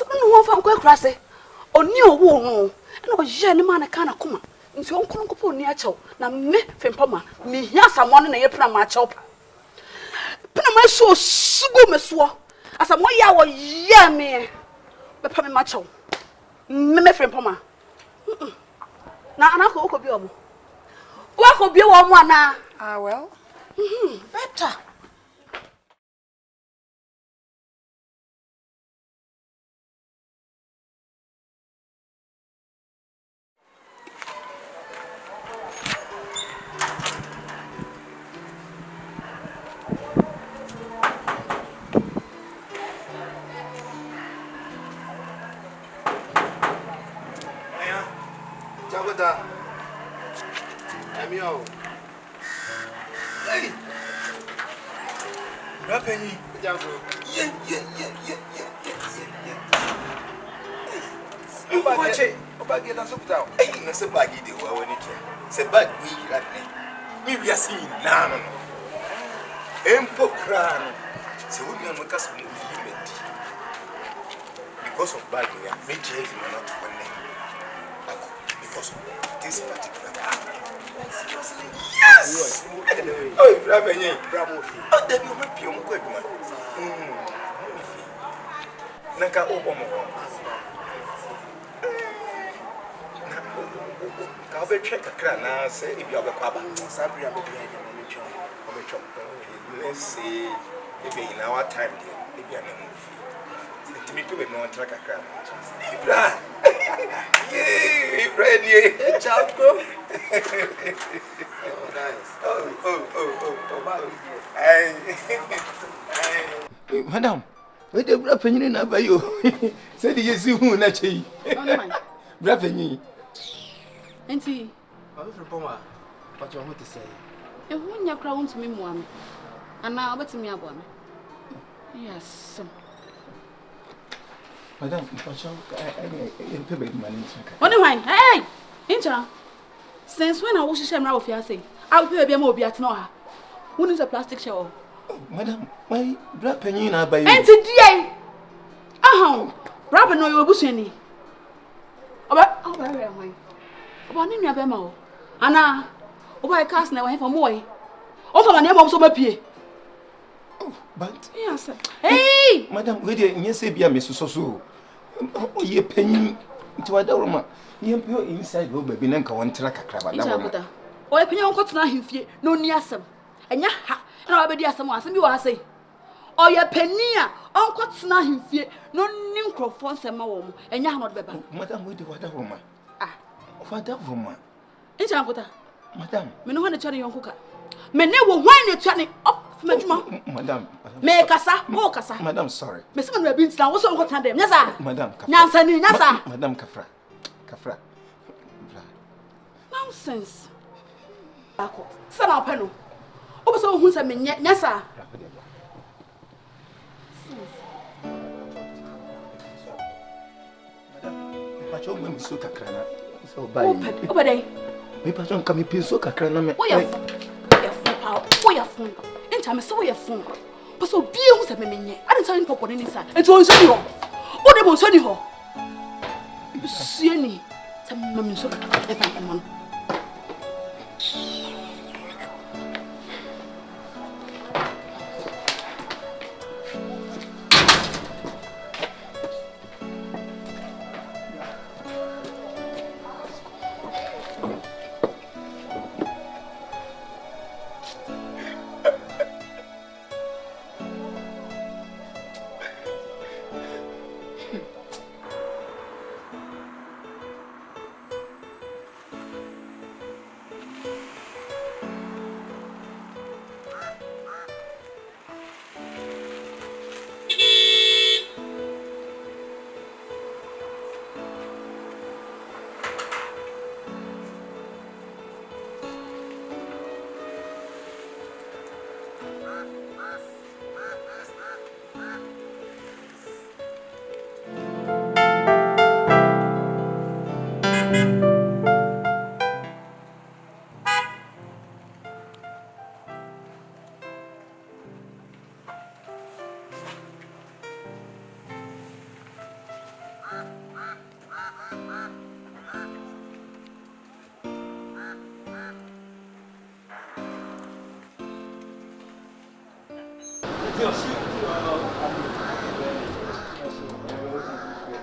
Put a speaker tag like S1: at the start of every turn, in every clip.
S1: no one from Quackra. Or near war, and was Jenny man a kind of coma. Into Uncle Uncle near Chow. Now, me, Fimpoma, me hear someone in a April my chop. Panama so sugo meswa. As a more yaw, yeah, me. But Pammy Macho. Me, Fimpoma. Now, and I could be a what could be one now?
S2: Ah, well.
S1: Better.
S3: Hey! Rappenny, yeah. You watch it. About get us up down. Ain't a baggy do when it is. A bag me, Rappenny. We are seeing none. Empo crown. So we are make us move because of bag, we are making not one name. Because of this particular. Yes! Oh, Rappenny, bravo. Oh, then you might be on quick, man. Naka Obomo. I'll be check a crown now, say if you have a papa. Sabria will be a chop. Let's see if in our time, maybe I'm a movie. To me, people don't track a crown. Yay, Freddy, Chaco. Madam, where the Rappenny in Abayo? Said he is who naturally. Rappenny.
S2: Auntie,
S4: I was from Poma. What you want to say?
S2: if when you're crowned to me, one, and now what's me about? Yes.
S3: Madam, I pay money.
S2: What do I? Hey! Incha! Since when I was a shame of your say, I'll be a mobile at Noah. Who is a plastic show?
S3: Madam, my Rappenny in Abayo.
S2: Auntie, dear! Oh, Rabbi, no, you're bushing. About name your bemo. Anna, I cast never have a moy. Oh, my name of some appear.
S3: But,
S2: Yes, hey!
S3: Madam, we didn't yes, be a Mrs. Soso. Oh, ye penny to a dorma. You pure inside will be Nanka one track a crab.
S2: Or a penny on cotton, if no near some. And ya, no, I'll be someone, some you are say. Or your penny, on cotton, if no new crop for some more, and ya not better.
S3: Madam, we do what a woman.
S2: Ah,
S3: what a woman.
S2: It's Uncle.
S3: Madam,
S2: me no want to turn your cooker. Me ne wo wine you turn up,
S3: Madam.
S2: Me kasa, mo kasa.
S3: Madam, sorry.
S2: Me se man be ntina wo so nko tan dem. Nyasa.
S3: Madam,
S2: Nyansa ni, nyasa.
S3: Madam Kafra.
S2: Nonsense. Ako. Sa na opa no. Obo so hu se me nyasa.
S3: Pacho me so kakra na. So
S2: Opa dey.
S3: Me pacho nka me pinso kakra na me.
S2: Oya fun. Enta me so oya fun. Paso bi hu se me menye. Ade so npopo ni sa. Enti on so ni ho. O de bon so ni ho. Sie ni. Se me me so kakra e fa kono.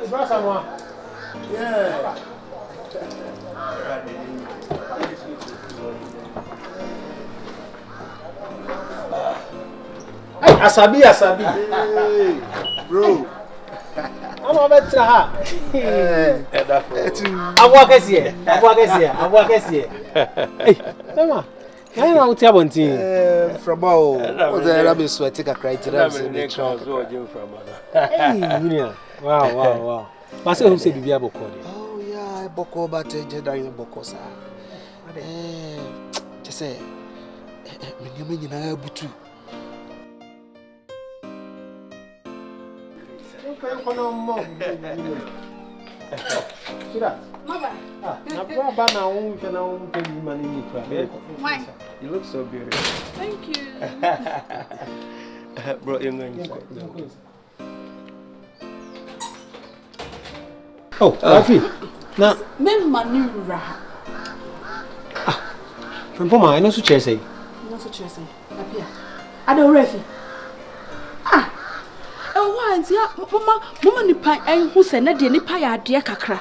S5: Wasum. Yeah. Asabi. Hey, bro. I'm a better. I'm working here. Hey, Mama. I know what you're doing. From all, the rabbit sweat, take a criteria. Hey, Junior. Wow. Master who said to be able to call it. Oh, yeah, I book over to Jeddah Bocosa. Just say, you mean I have to.
S4: You look so beautiful.
S2: Thank you.
S4: Bro, you're going
S5: Oh, Rafi. Now,
S2: Manura.
S5: from Poma, I know what you say.
S2: No such as I don't refi. Oh, Mama Nipa and who said that the Nipa ya dear Kakra.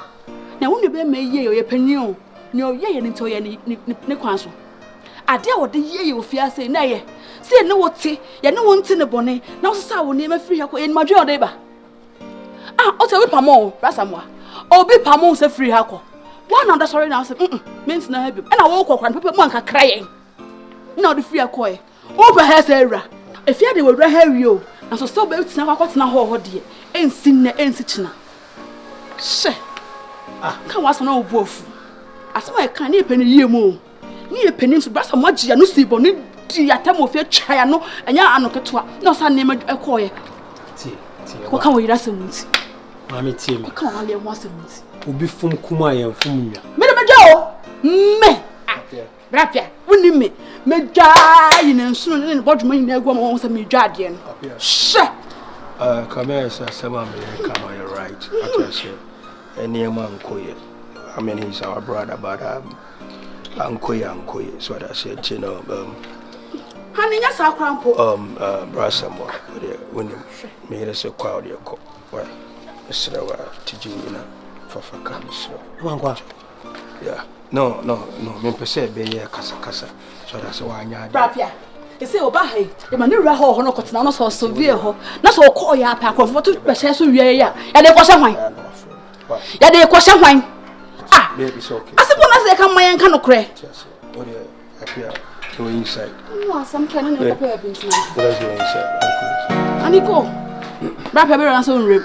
S2: Now, only be me ye or your penio, no ye and into any Niquanso. I dare what the ye you fear say, nay, say no what say, ya no one tin a bonnet, now so will name a free in my jaw neighbor. Also whip a more, Rasamwa. Oh, be Pamon say free hako. One on the sorry now said, means no happy, and I walk and people monk crying. No, the free a coy. Over has error. If you would have you, and so built now what's now hold dear, ain't seen the ensichina. She come was no wolf. As my canny penny year more. Near pennies to brass a much and no sleep on it, dear time of your child, and ya anocatua, no son named a coy. What can we listen?
S5: Mammy Tim,
S2: come on, there was a month.
S5: Will be from Kumaya and Fumia.
S2: Madame Joe, me, Rapia, wouldn't me, me die and soon in the bottom of the woman me guardian. Shut.
S4: Come here, sir. Some of you come on your right. I tell you, any man quiet. I mean, he's our brother, but Uncle. So I said, you know,
S2: honey, yes, I'll crumple.
S4: Wasum, when you made us a crowd, your coat. Well, Mr. Tijina for comes. Yeah, no, me per se be here, Casa. So that's why I'm
S2: Rapia. You say, Obahe, the manura ho, no cotton, no so severe ho. Not so call ya pack of what to possess you, yeah, and they was a wine. Yeah, they was a wine.
S4: Baby, so okay.
S2: I suppose they come my and cannot cry.
S4: What do you appear to inside?
S2: No, some kind of paper.
S4: Let's go inside.
S2: And you go. Rapia, and so rib.